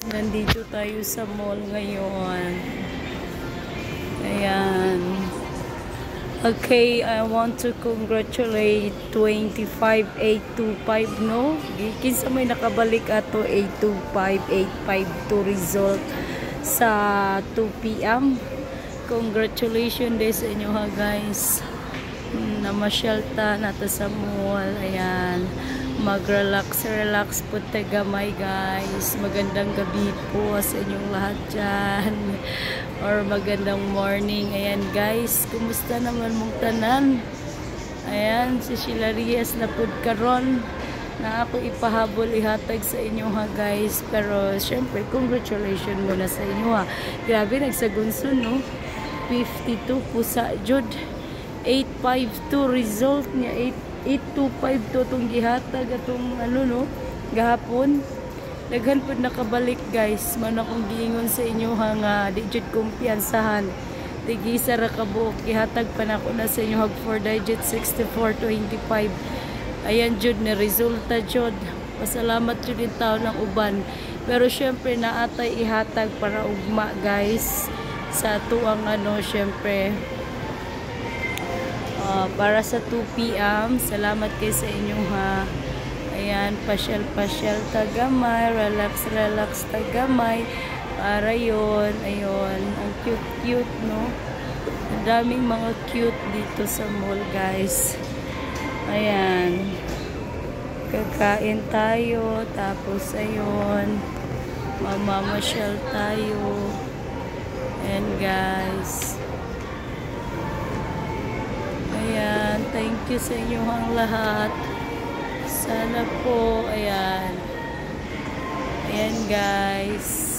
Nandito tayo sa mall ngayon. Ayan. Okay, I want to congratulate 25825, no? Kinsa may nakabalik ato 825852 result sa 2 p.m. Congratulations din sa inyo ha guys. Namasyal ta nata sa mall. Ayan. Mag-relax po tagamay guys. Magandang gabi po sa inyong lahat dyan. Or magandang morning. Ayan guys, kumusta naman mong tanan? Ayan, si Sheila Reyes na pod karon na ako ipahabol ihatag sa inyo ha guys. Pero syempre, congratulations muna sa inyo ha. Grabe, nagsagunson no? 52 po sa jud. 852 result niya. 8252 itong gihatag atong ano no, gahapon. Daghan po nakabalik guys. Man akong giingon sa inyo ha nga di jud kumpiyansahan. Tigisa ra ka buok gihatag pa nako na sa inyo hag 4 digit 6425. Ayan jud ni resulta jud. Pasalamat jud din taon ng uban. Pero syempre naatay ihatag para ugma guys sa tuang ano syempre. Para sa 2 p.m. Salamat kayo sa inyo ha. Ayan, pasyal-pasyal tagamay, relax tagamay. Para yon, ayun, ang cute-cute no. Ang daming mga cute dito sa mall guys. Ayan. Kakain tayo, tapos ayun, mamamasyal tayo. And guys, ayan, thank you sa inyong lahat. Sana po, ayan. Ayan guys.